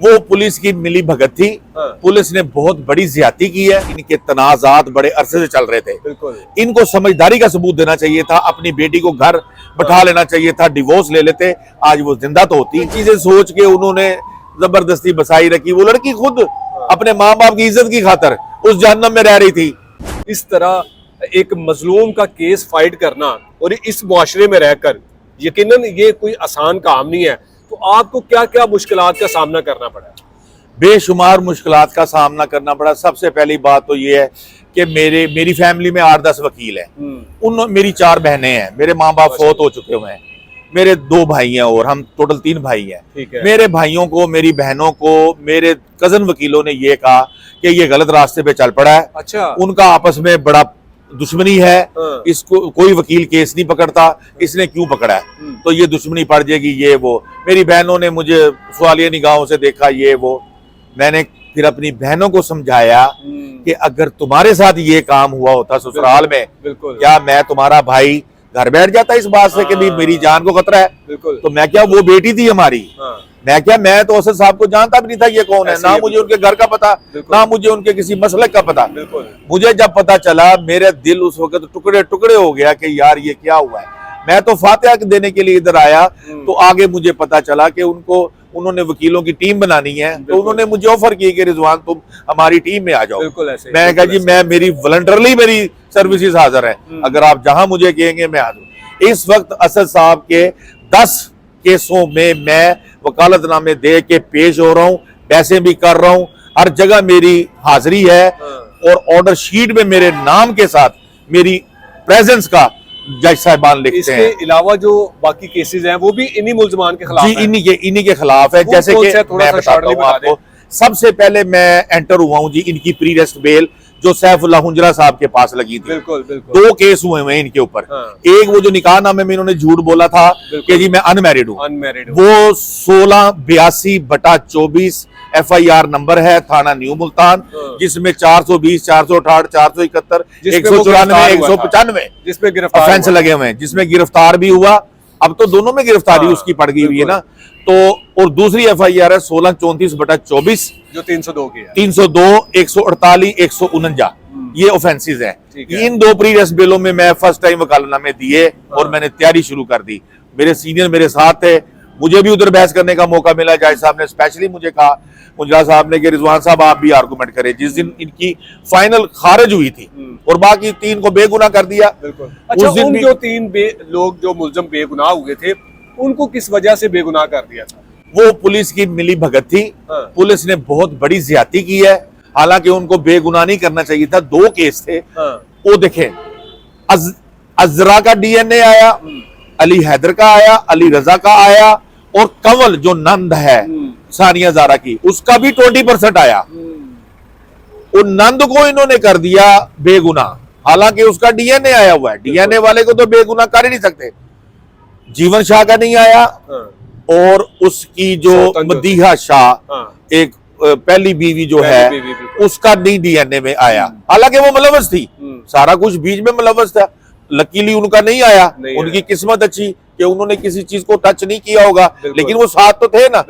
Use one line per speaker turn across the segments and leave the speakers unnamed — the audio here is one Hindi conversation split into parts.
वो पुलिस की मिली भगत थी। पुलिस ने बहुत बड़ी ज्यादती की है। इनके तनाजात बड़े अरसे से चल रहे थे। इनको समझदारी का सबूत देना चाहिए था, अपनी बेटी को घर बैठा लेना चाहिए था, डिवोर्स ले लेते, आज वो जिंदा तो होती। चीजें सोच के उन्होंने जबरदस्ती बसाई रखी। वो लड़की खुद अपने माँ बाप की इज्जत की खातर उस जहन्नम में रह रही थी।
इस तरह एक मजलूम का केस फाइट करना और इस मुआशरे में रहकर यकीनन ये कोई आसान काम नहीं है। तो आपको क्या क्या मुश्किलात का सामना करना पड़ा?
बेशुमार मुश्किलात का सामना करना पड़ा। सबसे पहली बात तो ये है कि मेरी फैमिली में 8-10 वकील हैं। मेरी 4 बहनें हैं। मेरे माँ बाप फौत हो चुके हुए हैं। मेरे 2 भाई हैं और हम टोटल 3 भाई हैं। मेरे भाइयों को, मेरी बहनों को मेरे कजन वकीलों ने ये कहा कि ये गलत रास्ते पे चल पड़ा है।
अच्छा।
उनका आपस में बड़ा दुश्मनी है। इसको कोई वकील केस नहीं पकड़ता, इसने क्यों पकड़ा है, तो ये दुश्मनी पड़ जाएगी, ये वो। मेरी बहनों ने मुझे सवालिया निगाहों से देखा, ये वो। मैंने फिर अपनी बहनों को समझाया कि अगर तुम्हारे साथ ये काम हुआ होता ससुराल में, क्या मैं तुम्हारा भाई घर बैठ जाता इस बात से कि भी मेरी जान को खतरा है? तो मैं क्या, वो बेटी थी हमारी। मैं तो असद साहब को जानता भी नहीं था ये कौन है, ना मुझे उनके घर का पता, ना मुझे उनके किसी मसलक का पता। मुझे जब पता चला, मेरे दिल उस वक्त टुकड़े टुकड़े हो गया कि यार ये क्या हुआ है। मैं तो फातिहा देने के लिए इधर आया, तो आगे मुझे पता चला कि उन्होंने वकीलों की टीम बनानी है। तो उन्होंने मुझे ऑफर की कि रिजवान तुम हमारी टीम में आ जाओ। मैं कहा जी मेरी वॉलंटरली मेरी सर्विसेज हाजिर है, अगर आप जहां मुझे कहेंगे मैं आ जाऊं। इस वक्त असद साहब के 10 केसों में मैं वकालतनामे दे के पेश हो रहा हूँ, पैसे भी कर रहा हूँ, हर जगह मेरी हाजिरी है और ऑर्डर शीट में मेरे नाम के साथ मेरी प्रेजेंस का जज साहिबान लिखते हैं।
इसके अलावा जो बाकी केसेस हैं वो भी इन्हीं मुल्जमान के खिलाफ
जी, इन्हीं के खिलाफ है। जैसे कि मैं बताता हूं आपको, सबसे पहले मैं एंटर हुआ हूं जी इनकी प्री रेस्ट बेल जो सैफुल्लाह हुंजरा साहब के पास लगी थी।
बिल्कुल।
2 केस हुए हैं इनके ऊपर। एक वो जो निकाह नामे में इन्होंने झूठ बोला था कि जी मैं अनमैरिड हूँ, वो 16/24 FIR नंबर है थाना न्यू मुल्तान, जिसमें 420, 468, 471, 194, 195
जिसमें
ऑफेंस लगे हुए हैं, जिसमें गिरफ्तार भी हुआ। अब तो दोनों में गिरफ्तारी उसकी पड़ गई हुई है ना। तो और दूसरी FIR है 1634/24 जो 302 की है। 302, 148, 149 ये ऑफेंसेस हैं। इन 2 प्री रेस्ट बेलों में मैं फर्स्ट टाइम वकालतनामे दिए और मैंने तैयारी शुरू कर दी। मेरे सीनियर मेरे साथ थे, मुझे भी उधर बहस करने का मौका मिला। जज साहब ने स्पेशली मुझे कहा, मुंजरा साहब ने, कि रिजवान साहब आप भी आर्गूमेंट करें। जिस दिन इनकी फाइनल खारिज हुई थी और बाकी 3 को बेगुनाह कर दिया।
अच्छा, उस दिन जो 3 लोग जो मुल्जम बेगुनाह हुए थे उनको किस वजह से बेगुनाह कर दिया था?
वो पुलिस की मिली भगत थी। पुलिस ने बहुत बड़ी ज्यादती की है, हालांकि उनको बेगुनाह नहीं करना चाहिए था। 2 केस थे। वो देखें, अजरा का DNA आया, अली हैदर का आया, अली रजा का आया, और कंवल जो नंद है सानिया ज़ारा की, उसका भी 20% आया। उन नंद को इन्होंने कर दिया बेगुनाह, हालांकि उसका DNA आया हुआ है। DNA वाले को तो बेगुनाह कर ही नहीं सकते। जीवन शाह का नहीं आया, और उसकी जो मदीहा शाह एक पहली बीवी जो है उसका नहीं DNA में आया, हालांकि वो मुलव्वस थी, सारा कुछ बीच में मुलव्वस था। लकीली उनका नहीं आया। उनकी किस्मत अच्छी कि उन्होंने किसी चीज को टच नहीं किया होगा, लेकिन वो साथ तो थे ना।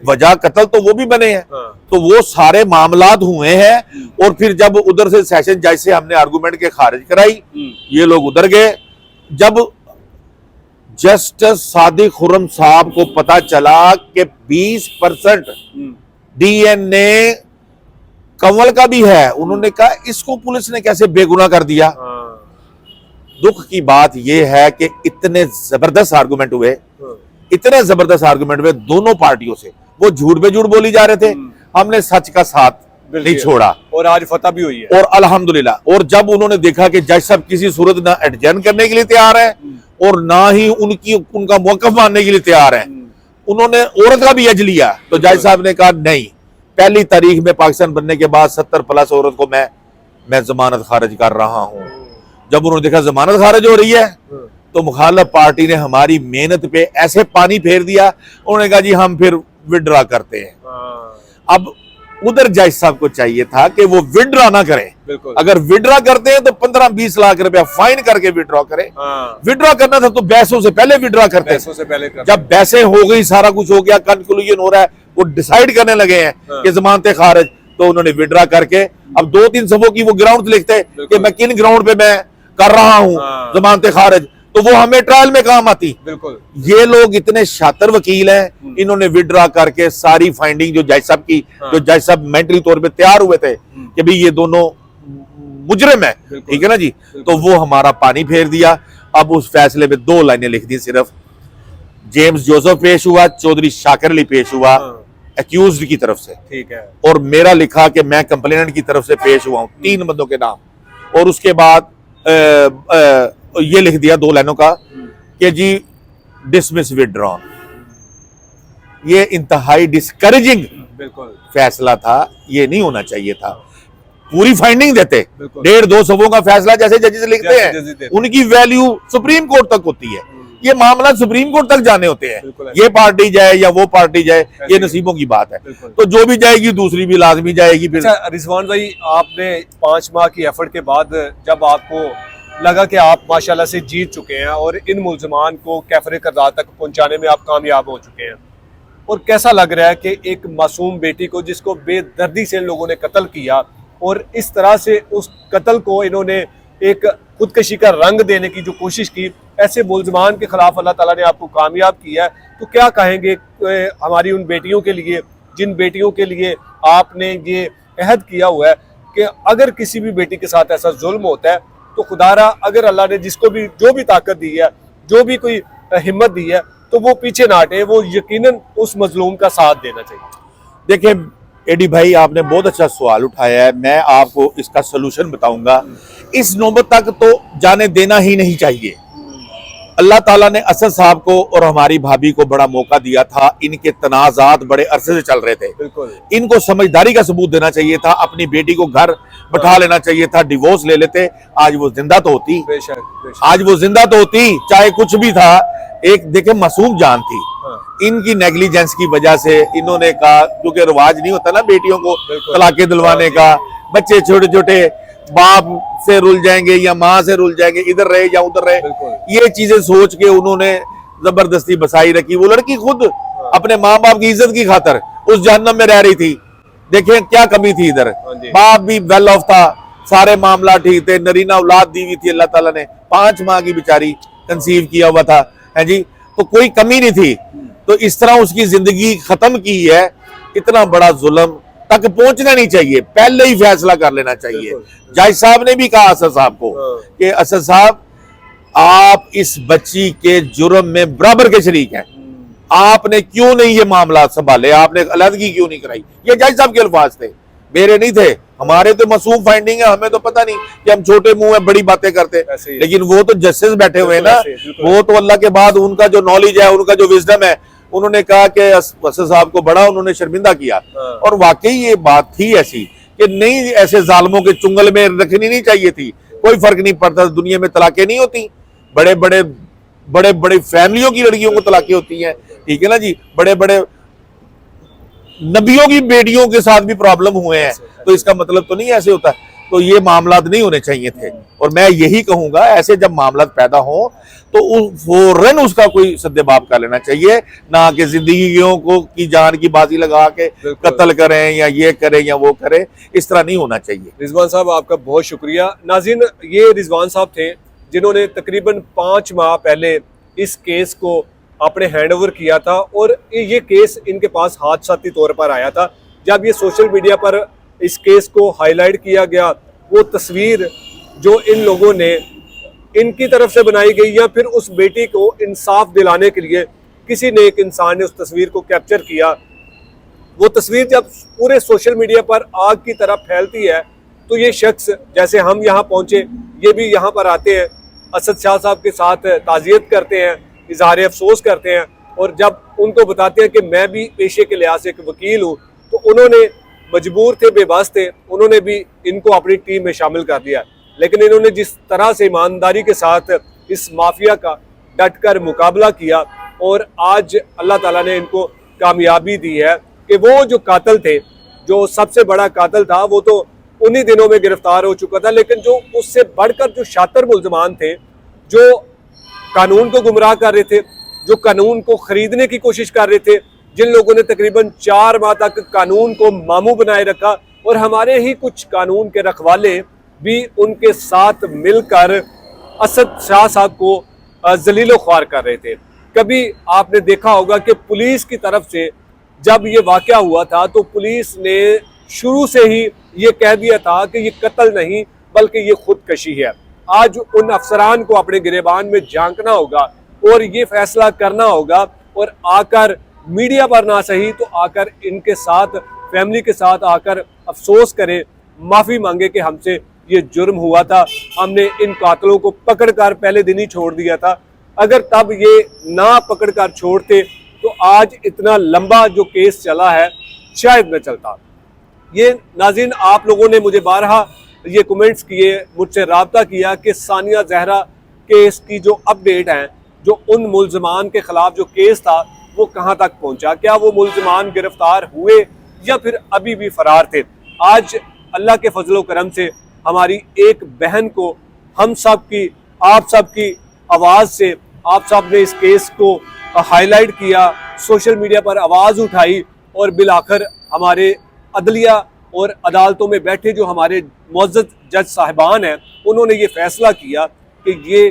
वजह कत्ल तो वो भी बने हैं। तो वो सारे मामलात हुए हैं। और फिर जब उधर से सेशन जज से हमने आर्गूमेंट के खारिज कराई, ये लोग उधर गए। जब जस्टिस सादिक खुर्रम साहब को पता चला कि 20% DNA कंवल का भी है, उन्होंने कहा इसको पुलिस ने कैसे बेगुनाह कर दिया। दुख की बात यह है कि इतने जबरदस्त आर्गुमेंट हुए, इतने जबरदस्त आर्गुमेंट हुए दोनों पार्टियों से। वो झूठ पे झूठ बोली जा रहे थे, हमने सच का साथ नहीं छोड़ा,
और आज फतह भी हुई है,
और अल्हम्दुलिल्लाह। और जब उन्होंने देखा कि जज साहब किसी सूरत ना एडजर्न करने के लिए तैयार है और ना ही उनका मौकफ मानने के लिए तैयार है, उन्होंने औरत का भी अज लिया। तो जज साहब ने कहा नहीं, पहली तारीख में पाकिस्तान बनने के बाद 70+ औरत को मैं जमानत खारिज कर रहा हूँ। जब उन्होंने देखा जमानत खारिज हो रही है, तो मुखालिफ पार्टी ने हमारी मेहनत पे ऐसे पानी फेर दिया। उन्होंने कहा जी हम फिर विड्रा करते हैं। अब उधर जज साहब को चाहिए था कि वो विड्रा ना करें। अगर विड्रा करते हैं तो 15-20 लाख रुपया फाइन करके विड्रॉ करें। विड्रॉ करना था तो बहसों से पहले विड्रॉ करते हैं। जब बहसें हो गई, सारा कुछ हो गया, कंक्लूजन हो रहा है, वो डिसाइड करने लगे हैं कि जमानतें खारिज, तो उन्होंने विड्रा करके अब 2-3 सफों की वो ग्राउंड लिखते हैं कि मैं किन ग्राउंड पे मैं कर रहा हूं जमानतें खारिज, तो वो हमें ट्रायल में काम आती।
बिल्कुल।
ये लोग इतने शातिर वकील हैं, इन्होंने विड्रा करके सारी फाइंडिंग जो जज साहब की, जो जज साहब मेंटली तौर पे तैयार हुए थे कि भाई ये दोनों मुजरिम है, ठीक है ना जी, तो वो हमारा पानी फेर दिया। अब उस फैसले में 2 लाइनें लिख दी सिर्फ, जेम्स जोसेफ पेश हुआ, चौधरी शाकिर अली पेश हुआ एक्यूज्ड की तरफ से, ठीक है, और मेरा लिखा कि मैं कंप्लेनेंट की तरफ से पेश हुआ हूं, 3 बंदों के नाम, और उसके बाद ये लिख दिया 2 लाइनों का कि जी डिसमिस विथड्रॉन। ये इंतहाई डिस्करेजिंग फैसला था, ये नहीं होना चाहिए था। पूरी फाइंडिंग देते, 1.5-2 सफों का फैसला जैसे जजेस लिखते हैं, उनकी वैल्यू सुप्रीम कोर्ट तक होती है। ये मामला सुप्रीम कोर्ट तक जाने होते हैं, ये पार्टी जाए या वो पार्टी जाए, ये नसीबों की बात है, तो जो भी जाएगी दूसरी भी लाजमी जाएगी। फिर
अच्छा रिजवान भाई, आपने 5 माह की एफर्ट के बाद जब आपको लगा कि आप माशाल्लाह से जीत चुके हैं और इन मुल्ज़मान को कैफरे करदार तक पहुंचाने में आप कामयाब हो चुके हैं, और कैसा लग रहा है कि एक मासूम बेटी को जिसको बेदर्दी से इन लोगों ने कत्ल किया, और इस तरह से उस कत्ल को इन्होंने एक खुदकशी का रंग देने की जो कोशिश की, ऐसे मुल्ज़मान के खिलाफ अल्लाह ताला ने आपको कामयाब किया है, तो क्या कहेंगे हमारी उन बेटियों के लिए, जिन बेटियों के लिए आपने ये अहद किया हुआ है कि अगर किसी भी बेटी के साथ ऐसा जुल्म होता है तो खुदारा अगर अल्लाह ने जिसको भी जो भी ताकत दी है, जो भी कोई हिम्मत दी है, तो वो पीछे ना हटे, वो यकीनन उस मजलूम का साथ देना चाहिए।
देखिए एडी भाई, आपने बहुत अच्छा सवाल उठाया है, मैं आपको इसका सलूशन बताऊंगा। इस नौबत तक तो जाने देना ही नहीं चाहिए। अल्लाह ताला ने असद साहब को और हमारी भाभी को बड़ा मौका दिया था, इनके तनाजात बड़े अरसे से चल रहे थे, इनको समझदारी का सबूत देना चाहिए था, अपनी बेटी को घर बैठा लेना चाहिए था, डिवोर्स ले लेते, आज वो जिंदा तो होती, आज वो जिंदा तो होती, चाहे कुछ भी था। एक देखे मासूम जान थी, इनकी नेग्लिजेंस की वजह से इन्होंने कहा, क्योंकि रिवाज नहीं होता ना बेटियों को तलाके दिलवाने का, बच्चे छोटे छोटे बाप से रुल जाएंगे या माँ से रुल जाएंगे, इधर रहे या उधर रहे, ये चीजें सोच के उन्होंने जबरदस्ती बसाई रखी। वो लड़की खुद अपने माँ बाप की इज्जत की खातर उस जहन्नम में रह रही थी। देखें क्या कमी थी इधर, बाप भी वेल ऑफ था, सारे मामला ठीक थे, नरीना औलाद दी हुई थी अल्लाह ताला ने, 5 माह की बेचारी कंसीव किया हुआ था, है जी, तो कोई कमी नहीं थी। तो इस तरह उसकी जिंदगी खत्म की है, इतना बड़ा जुल्म तक पहुंचना नहीं चाहिए, पहले ही फैसला कर लेना चाहिए। जज साहब ने भी कहा असद साहब को कि असद साहब आप इस बच्ची के जुर्म में बराबर के शरीक हैं, आपने क्यों नहीं ये मामला संभाले, आपने अलहदगी क्यों नहीं कराई। ये जज साहब के अल्फाज थे, मेरे नहीं थे। हमारे तो मासूम फाइंडिंग है, हमें तो पता नहीं कि हम छोटे मुंह में बड़ी बातें करते, लेकिन वो तो जस्टिस बैठे हुए हैं ना, वो तो अल्लाह के बाद उनका जो नॉलेज है, उनका जो विजडम है, उन्होंने कहा कि असद साहब को बड़ा उन्होंने शर्मिंदा किया। और वाकई ये बात थी ऐसी कि नहीं, ऐसे जालिमों के चुंगल में रखनी नहीं चाहिए थी। कोई फर्क नहीं पड़ता, दुनिया में तलाकें नहीं होती, बड़े बड़े फैमिलियों की लड़कियों को तलाकें होती हैं, ठीक है ना जी, बड़े बड़े नबियों की बेटियों के साथ भी प्रॉब्लम हुए हैं, तो इसका मतलब तो नहीं ऐसे होता। तो ये मामला नहीं होने चाहिए थे, और मैं यही कहूंगा ऐसे जब मामला पैदा हो तो फौरन उसका कोई सद्देबाब कर लेना चाहिए, ना कि जिंदगियों को की जान की बाजी लगा के कत्ल करें या ये करें या वो करें, इस तरह नहीं होना चाहिए।
रिजवान साहब आपका बहुत शुक्रिया। नाज़रीन, ये रिजवान साहब थे जिन्होंने तकरीबन 5 माह पहले इस केस को अपने हैंडओवर किया था, और ये केस इनके पास हादसाती तौर पर आया था। जब ये सोशल मीडिया पर इस केस को हाईलाइट किया गया, वो तस्वीर जो इन लोगों ने इनकी तरफ से बनाई गई, या फिर उस बेटी को इंसाफ दिलाने के लिए किसी ने, एक इंसान ने उस तस्वीर को कैप्चर किया, वो तस्वीर जब पूरे सोशल मीडिया पर आग की तरह फैलती है, तो ये शख्स, जैसे हम यहाँ पहुंचे, ये भी यहाँ पर आते हैं, असद शाह साहब के साथ ताज़ियत करते हैं, इजहार अफसोस करते हैं, और जब उनको बताते हैं कि मैं भी पेशे के लिहाज से एक वकील हूँ, तो उन्होंने मजबूर थे, बेबस थे, उन्होंने भी इनको अपनी टीम में शामिल कर दिया। लेकिन इन्होंने जिस तरह से ईमानदारी के साथ इस माफिया का डट कर मुकाबला किया, और आज अल्लाह ताला ने इनको कामयाबी दी है कि वो जो कातिल थे, जो सबसे बड़ा कातिल था, वो तो उन्हीं दिनों में गिरफ्तार हो चुका था, लेकिन जो उससे बढ़कर जो शातिर मुल्ज़मान थे, जो कानून को गुमराह कर रहे थे, जो कानून को खरीदने की कोशिश कर रहे थे, जिन लोगों ने तकरीबन 4 माह तक कानून को मामू बनाए रखा और हमारे ही कुछ कानून के रखवाले भी उनके साथ मिलकर असद शाह साहब को जलीलो ख्वार कर रहे थे। कभी आपने देखा होगा कि पुलिस की तरफ से जब ये वाकया हुआ था तो पुलिस ने शुरू से ही ये कह दिया था कि ये कत्ल नहीं बल्कि ये खुदकशी है। आज उन अफसरान को अपने गिरेबान में झांकना होगा और ये फैसला करना होगा और आकर मीडिया पर ना सही तो आकर इनके साथ, फैमिली के साथ आकर अफसोस करे, माफ़ी मांगे कि हमसे ये जुर्म हुआ था, हमने इन कातलों को पकड़कर पहले दिन ही छोड़ दिया था। अगर तब ये ना पकड़कर छोड़ते तो आज इतना लंबा जो केस चला है शायद न चलता। ये नाज़रीन, आप लोगों ने मुझे बारहा ये कमेंट्स किए, मुझसे रब्ता किया कि सानिया जहरा केस की जो अपडेट है, जो उन मुल्ज़मान के ख़िलाफ़ जो केस था वो कहाँ तक पहुँचा, क्या वो मुल्ज़मान गिरफ्तार हुए या फिर अभी भी फ़रार थे। आज अल्लाह के फजलो करम से हमारी एक बहन को हम सब की, आप सब की आवाज़ से आप सब ने इस केस को हाईलाइट किया, सोशल मीडिया पर आवाज़ उठाई और बिलाखिर हमारे अदलिया और अदालतों में बैठे जो हमारे मुअज़्ज़ज़ जज साहिबान हैं उन्होंने ये फैसला किया कि ये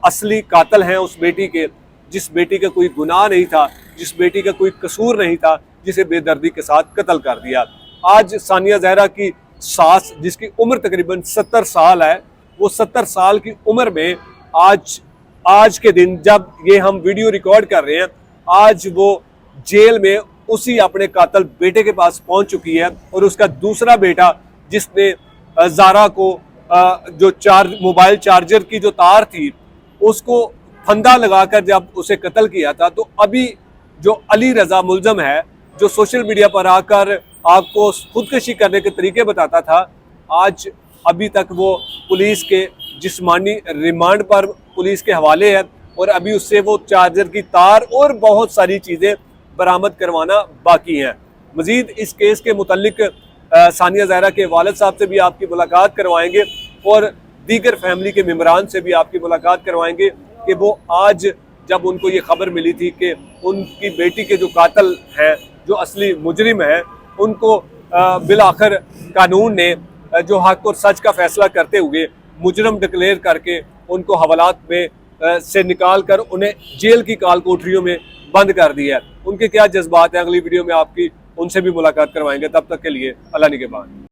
असली कातिल हैं उस बेटी के, जिस बेटी का कोई गुनाह नहीं था, जिस बेटी का कोई कसूर नहीं था, जिसे बेदर्दी के साथ कत्ल कर दिया। आज सानिया जहरा की सास, जिसकी उम्र तकरीबन 70 साल है, वो 70 साल की उम्र में आज के दिन जब ये हम वीडियो रिकॉर्ड कर रहे हैं, आज वो जेल में उसी अपने कातिल बेटे के पास पहुंच चुकी है और उसका दूसरा बेटा जिसने जारा को जो मोबाइल चार्जर की जो तार थी उसको फंदा लगाकर जब उसे कत्ल किया था, तो अभी जो अली रजा मुल्ज़म है, जो सोशल मीडिया पर आकर आपको खुदकशी करने के तरीके बताता था, आज अभी तक वो पुलिस के जिस्मानी रिमांड पर पुलिस के हवाले है और अभी उससे वो चार्जर की तार और बहुत सारी चीज़ें बरामद करवाना बाकी हैं। मज़ीद इस केस के मुतल्लिक सानिया जहरा के वालिद साहब से भी आपकी मुलाकात करवाएंगे और दीगर फैमिली के मेम्बरान से भी आपकी मुलाकात करवाएंगे कि वो आज जब उनको ये खबर मिली थी कि उनकी बेटी के जो कातिल हैं, जो असली मुजरिम हैं, उनको बिलाखिर कानून ने जो हक और सच का फैसला करते हुए मुजरम डिक्लेयर करके उनको हवालात में से निकाल कर उन्हें जेल की काल कोठरियों में बंद कर दिया है। उनके क्या जज्बात हैं, अगली वीडियो में आपकी उनसे भी मुलाकात करवाएंगे। तब तक के लिए अल्लाह निगहबान।